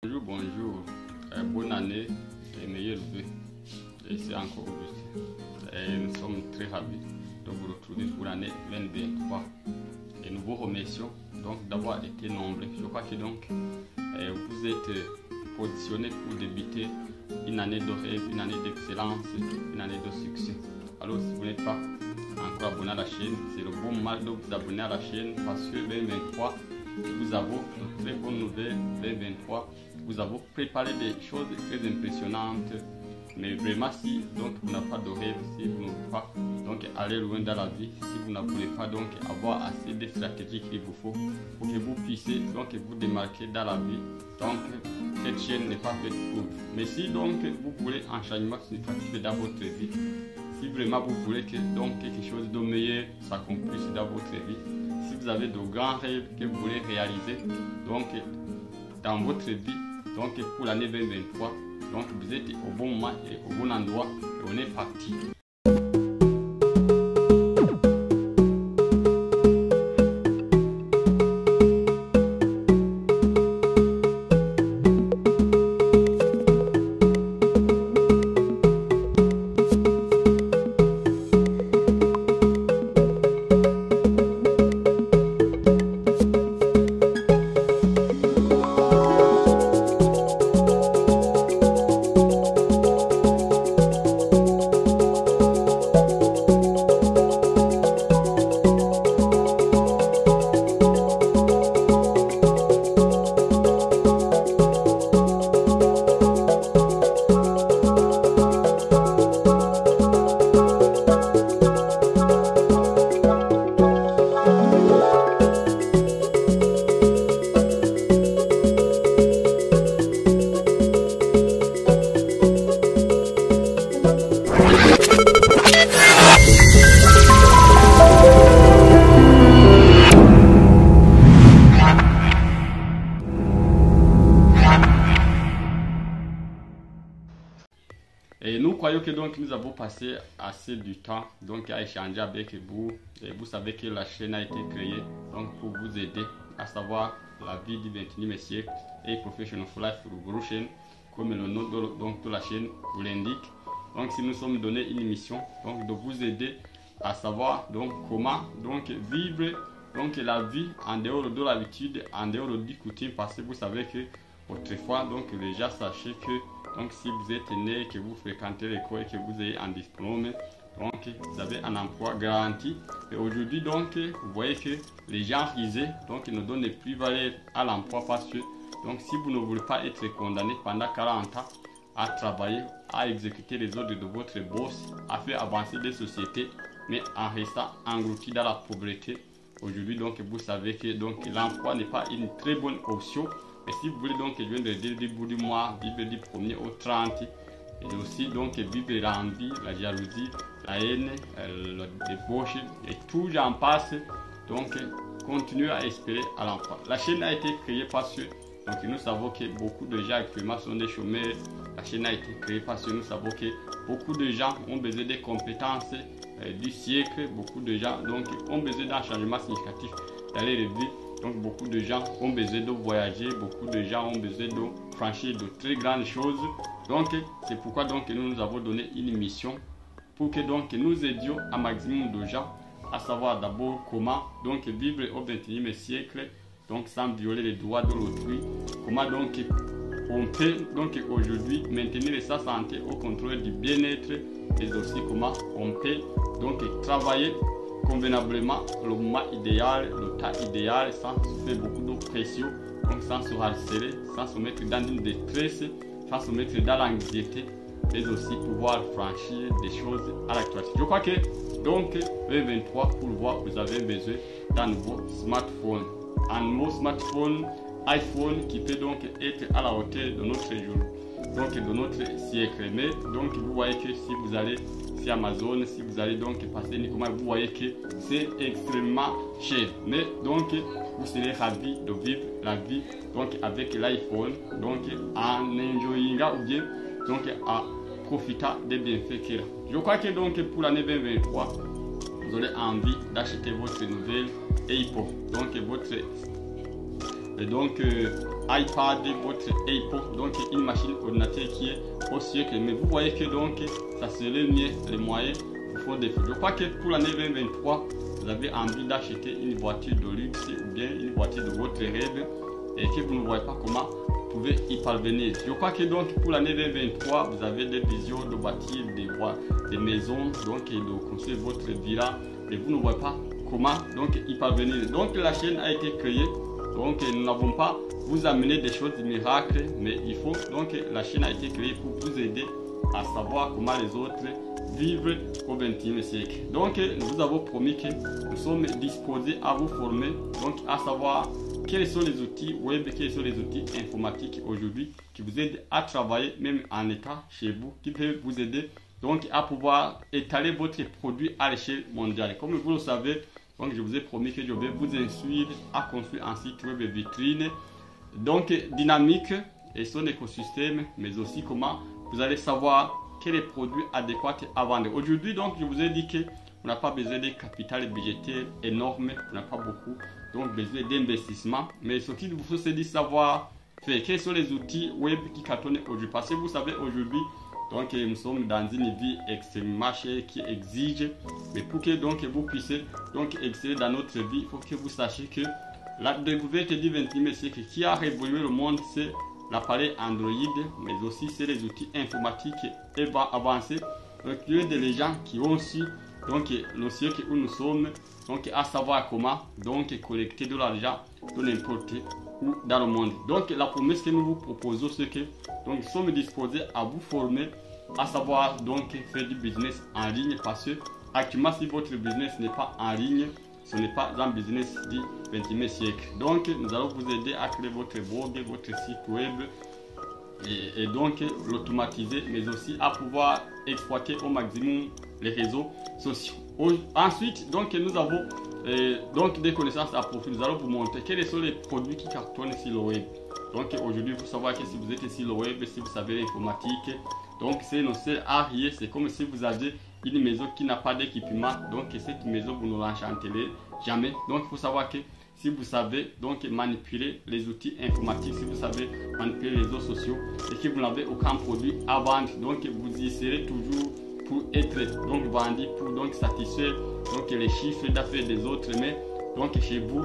Bonjour, bonne année et meilleurs vœux. Et c'est encore Augustin. Et nous sommes très ravis de vous retrouver pour l'année 2023. Et nous vous remercions donc d'avoir été nombreux. Je crois que donc vous êtes positionnés pour débuter une année de rêve, une année d'excellence, une année de succès. Alors si vous n'êtes pas encore abonné à la chaîne, c'est le bon moment de vous abonner à la chaîne parce que 2023, nous avons de très bonnes nouvelles. 2023, nous avons préparé des choses très impressionnantes. Mais vraiment, si donc vous n'avez pas de rêve, si vous ne voulez pas donc aller loin dans la vie, si vous ne voulez pas donc avoir assez de stratégies qu'il vous faut pour que vous puissiez donc vous démarquer dans la vie, donc cette chaîne n'est pas faite pour vous. Mais si donc vous voulez un changement significatif dans votre vie, si vraiment vous voulez que donc quelque chose de meilleur s'accomplisse dans votre vie, si vous avez de grands rêves que vous voulez réaliser donc dans votre vie, donc pour l'année 2023, donc vous êtes au bon moment et au bon endroit et on est parti. Et nous croyons que donc nous avons passé assez du temps donc à échanger avec vous. Et vous savez que la chaîne a été créée donc pour vous aider à savoir la vie du 21e siècle et Professional Life Revolution, comme le nom de la chaîne vous l'indique. Donc si nous sommes donné une mission donc de vous aider à savoir donc comment donc vivre donc la vie en dehors de l'habitude, en dehors du coutume, parce que vous savez que autrefois donc les gens savaient que donc si vous êtes né, que vous fréquentez l'école et que vous avez un diplôme, donc vous avez un emploi garanti. Et aujourd'hui donc vous voyez que les gens risés donc ne donnent plus valeur à l'emploi parce que donc si vous ne voulez pas être condamné pendant 40 ans à travailler, à exécuter les ordres de votre boss, à faire avancer des sociétés, mais en restant englouti dans la pauvreté, aujourd'hui donc vous savez que donc l'emploi n'est pas une très bonne option. Et si vous voulez donc vivre du bout du mois, vivre du 1er au 30, et aussi donc vivre l'envie, la jalousie, la haine, le débauche et tout j'en passe, donc continuez à espérer à l'emploi. La chaîne a été créée parce que donc nous savons que beaucoup de gens actuellement sont des chômeurs. La chaîne a été créée parce que nous savons que beaucoup de gens ont besoin des compétences du siècle. Beaucoup de gens donc ont besoin d'un changement significatif dans leur vie. Donc beaucoup de gens ont besoin de voyager, beaucoup de gens ont besoin de franchir de très grandes choses. Donc c'est pourquoi donc nous avons donné une mission pour que donc nous aidions un maximum de gens à savoir d'abord comment donc vivre au 21e siècle donc sans violer les droits de l'autrui, comment donc on peut donc aujourd'hui maintenir sa santé au contrôle du bien-être et aussi comment on peut donc travailler convenablement le moment idéal, le temps idéal, sans se faire beaucoup de pression, donc sans se harceler, sans se mettre dans une détresse, sans se mettre dans l'anxiété, mais aussi pouvoir franchir des choses à l'actualité. Je crois que donc 2023, pour le voir, vous avez besoin d'un nouveau smartphone, un nouveau smartphone iPhone qui peut donc être à la hauteur de notre jour, donc de notre siècle. Mais donc vous voyez que si vous allez sur Amazon, si vous allez donc passer Nicomas, vous voyez que c'est extrêmement cher. Mais donc vous serez ravis de vivre la vie donc avec l'iPhone, donc en enjoyant ou bien donc en profitant des bienfaits qu'il a. Je crois que donc pour l'année 2023, vous aurez envie d'acheter votre nouvelle iPhone, donc votre donc iPad, votre iPod, donc une machine ordinateur qui est aussi que, mais vous voyez que donc ça serait mieux les moyens pour faire des photos. Je crois que pour l'année 2023, vous avez envie d'acheter une voiture de luxe ou bien une voiture de votre rêve et que vous ne voyez pas comment vous pouvez y parvenir. Je crois que donc pour l'année 2023, vous avez des visions de bâtir des maisons, donc et de construire votre villa, et vous ne voyez pas comment donc y parvenir. Donc la chaîne a été créée, donc nous n'avons pas vous amener des choses miracles, mais il faut donc la chaîne a été créée pour vous aider à savoir comment les autres vivre au XXe siècle. Donc nous avons promis que nous sommes disposés à vous former, donc à savoir quels sont les outils web, quels sont les outils informatiques aujourd'hui qui vous aident à travailler même en état chez vous, qui peuvent vous aider donc à pouvoir étaler votre produit à l'échelle mondiale. Comme vous le savez, donc je vous ai promis que je vais vous instruire à construire un site web vitrine donc dynamique et son écosystème, mais aussi comment vous allez savoir quel est le produit adéquat à vendre. Aujourd'hui, donc, je vous ai dit que on n'a pas besoin de capital budgétaire énorme, on n'a pas beaucoup, donc besoin d'investissement. Mais ce qu'il vous faut, c'est de savoir faire. Quels sont les outils web qui cartonnent aujourd'hui? Parce que vous savez, aujourd'hui, donc, nous sommes dans une vie extrêmement chère qui exige, mais pour que donc vous puissiez donc exceller dans notre vie, il faut que vous sachiez que la découverte du XXe siècle qui a révolué le monde, c'est l'appareil Android, mais aussi c'est les outils informatiques et avancés. Donc il y a des gens qui ont aussi donc le siècle où nous sommes, donc à savoir comment donc collecter de l'argent de n'importe où dans le monde. Donc la promesse que nous vous proposons, c'est que donc nous sommes disposés à vous former à savoir donc faire du business en ligne, parce que actuellement si votre business n'est pas en ligne, ce n'est pas un business du XXe siècle. Donc, nous allons vous aider à créer votre blog, votre site web et donc l'automatiser, mais aussi à pouvoir exploiter au maximum les réseaux sociaux. Ensuite, donc, nous avons donc des connaissances à profil. Nous allons vous montrer quels sont les produits qui cartonnent sur le web. Donc, aujourd'hui, vous savez que si vous êtes sur le web, si vous savez l'informatique, donc c'est nos seuls à rien. C'est comme si vous aviez une maison qui n'a pas d'équipement, donc cette maison vous ne l'enchanterez jamais. Donc il faut savoir que si vous savez donc manipuler les outils informatiques, si vous savez manipuler les réseaux sociaux et que vous n'avez aucun produit à vendre, donc vous y serez toujours pour être donc vendu, pour donc satisfaire donc les chiffres d'affaires des autres, mais donc chez vous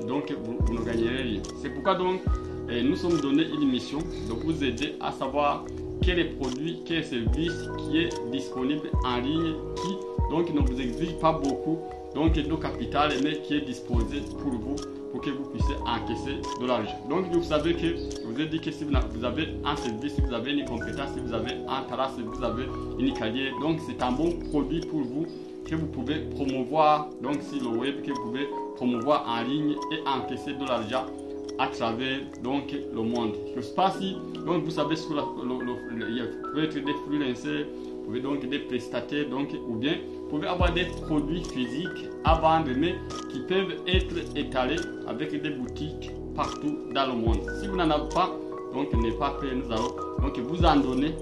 donc vous ne gagnerez rien. C'est pourquoi donc nous sommes donnés une mission de vous aider à savoir quel est le produit, quel est le service qui est disponible en ligne, qui donc ne vous exige pas beaucoup donc de capital, mais qui est disposé pour vous, pour que vous puissiez encaisser de l'argent. Donc vous savez que je vous ai dit que si vous avez un service, si vous avez une compétence, si vous avez un talent, si vous avez une carrière, donc c'est un bon produit pour vous que vous pouvez promouvoir donc sur le web, que vous pouvez promouvoir en ligne et encaisser de l'argent à travers donc le monde. Je ne sais pas si donc vous savez sur il peut être des freelancers, vous pouvez donc des prestataires, donc ou bien vous pouvez avoir des produits physiques à vendre, mais qui peuvent être étalés avec des boutiques partout dans le monde. Si vous n'en avez pas, donc n'est pas prêt, nous allons donc vous en donner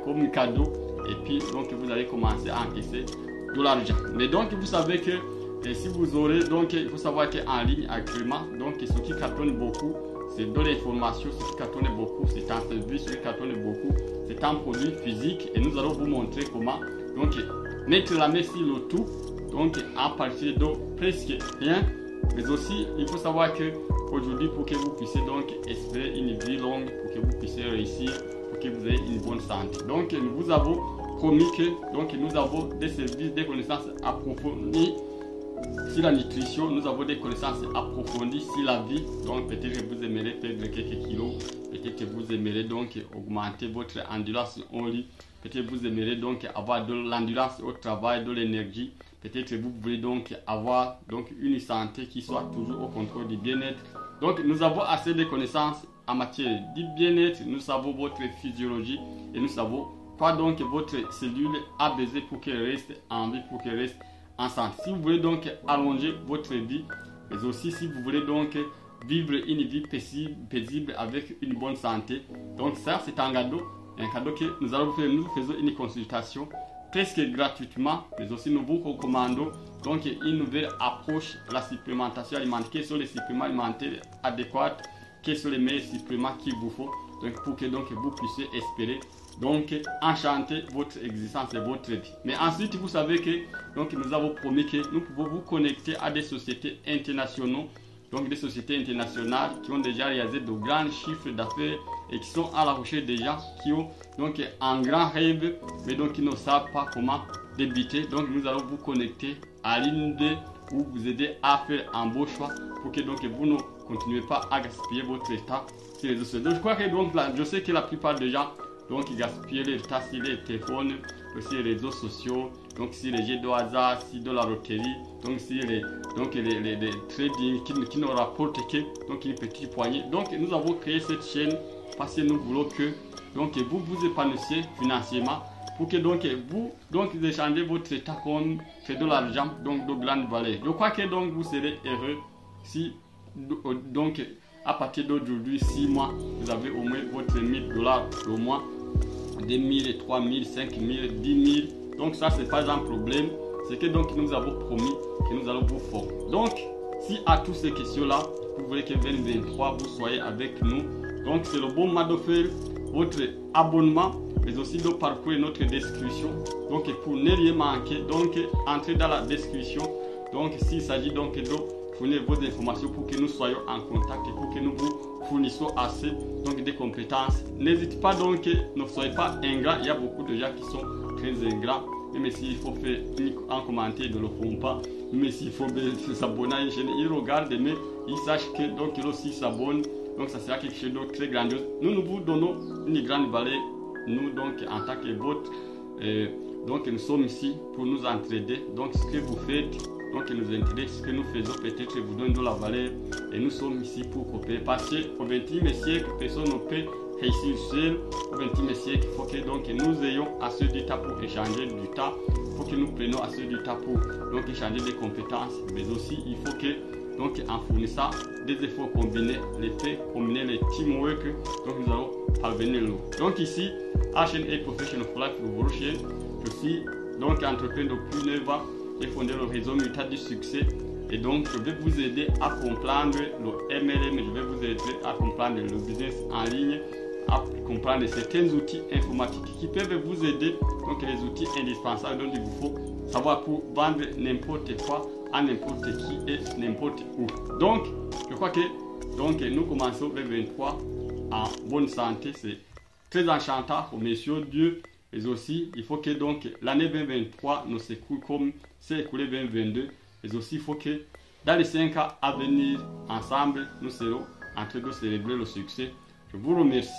comme cadeau, et puis donc vous allez commencer à encaisser de l'argent. Mais donc vous savez que et si vous aurez, donc il faut savoir qu'en ligne actuellement, donc ce qui cartonne beaucoup, c'est de l'information, ce qui cartonne beaucoup, c'est un service, ce qui cartonne beaucoup, c'est un produit physique, et nous allons vous montrer comment donc mettre la main sur le tout, donc à partir de presque rien. Mais aussi il faut savoir que aujourd'hui, pour que vous puissiez donc espérer une vie longue, pour que vous puissiez réussir, pour que vous ayez une bonne santé, donc nous vous avons promis que donc nous avons des services, des connaissances approfondies sur la nutrition, nous avons des connaissances approfondies sur la vie. Donc peut-être que vous aimerez perdre quelques kilos, peut-être que vous aimerez donc augmenter votre endurance en lit, peut-être que vous aimerez donc avoir de l'endurance au travail, de l'énergie, peut-être que vous voulez donc avoir donc une santé qui soit toujours au contrôle du bien-être. Donc nous avons assez de connaissances en matière du bien-être, nous savons votre physiologie et nous savons quoi donc votre cellule a besoin pour qu'elle reste en vie, pour qu'elle reste en santé. Si vous voulez donc allonger votre vie, mais aussi si vous voulez donc vivre une vie paisible avec une bonne santé, donc ça c'est un cadeau que nous allons vous faire. Nous faisons une consultation presque gratuitement, mais aussi nous vous recommandons donc une nouvelle approche, la supplémentation alimentaire. Quels sont les suppléments alimentaires adéquats quels sont les meilleurs suppléments qu'il vous faut donc pour que donc vous puissiez espérer donc enchanter votre existence et votre vie. Mais ensuite, vous savez que donc nous avons promis que nous pouvons vous connecter à des sociétés internationales, donc des sociétés internationales qui ont déjà réalisé de grands chiffres d'affaires et qui sont à la recherche des gens qui ont donc un grand rêve, mais donc qui ne savent pas comment débuter. Donc nous allons vous connecter à l'une d'eux ou vous aider à faire un beau choix pour que donc vous ne continuez pas à gaspiller votre temps sur les réseaux sociaux. Donc je crois que donc là, je sais que la plupart des gens donc ils gaspillent leur temps sur les téléphones, sur les réseaux sociaux, donc sur les jeux de hasard, sur de la loterie, donc sur les trading qui ne rapportent que donc une petite poignée. Donc nous avons créé cette chaîne parce que nous voulons que donc vous vous épanouissiez financièrement pour que donc vous échangez votre temps comme c'est de l'argent donc de grande valeur. Je crois que donc vous serez heureux si donc à partir d'aujourd'hui 6 mois vous avez au moins votre 1000 dollars au mois, 2000, 3000, 5000, 10 000. Donc ça c'est pas un problème. C'est que donc nous avons promis que nous allons vous former. Donc si à toutes ces questions là vous voulez que 2023 vous soyez avec nous, donc c'est le bon moment de faire votre abonnement, mais aussi de parcourir notre description. Donc pour ne rien manquer, donc entrez dans la description. Donc s'il s'agit donc de fournir vos informations pour que nous soyons en contact et pour que nous vous fournissons assez donc des compétences. N'hésitez pas donc, ne soyez pas ingrat. Il y a beaucoup de gens qui sont très ingrats. Même s'il faut faire un commentaire, ils ne le font pas. Même s'il faut s'abonner à une chaîne, ils regardent, mais ils sachent que donc ils aussi s'abonnent. Donc ça sera quelque chose de très grandiose. Nous vous donnons une grande valeur. Nous donc en tant que vôtre, donc nous sommes ici pour nous entraider. Donc ce que vous faites donc nous intéresse, ce que nous faisons peut-être vous donne de la valeur et nous sommes ici pour coopérer parce qu'au XXe siècle personne ne peut réussir seul. Au XXe siècle il faut que donc nous ayons assez de temps pour échanger du temps, il faut que nous prenions assez de temps pour donc échanger des compétences, mais aussi il faut que donc en fournissant des efforts combinés, les faits combinés, les teamwork, donc nous allons parvenir loin. Donc ici HNA Professional for Life Revolution, je suis donc entrepreneur depuis 9 ans. J'ai fondé le réseau Muta du succès et donc je vais vous aider à comprendre le MLM, je vais vous aider à comprendre le business en ligne, à comprendre certains outils informatiques qui peuvent vous aider, donc les outils indispensables dont il vous faut savoir pour vendre n'importe quoi à n'importe qui et n'importe où. Donc je crois que donc nous commençons le 23 en bonne santé, c'est très enchantant, remercions Dieu. Mais aussi, il faut que donc l'année 2023 ne s'écoule comme s'est écoulé 2022. Mais aussi, il faut que dans les 5 ans à venir, ensemble, nous serons en train de célébrer le succès. Je vous remercie.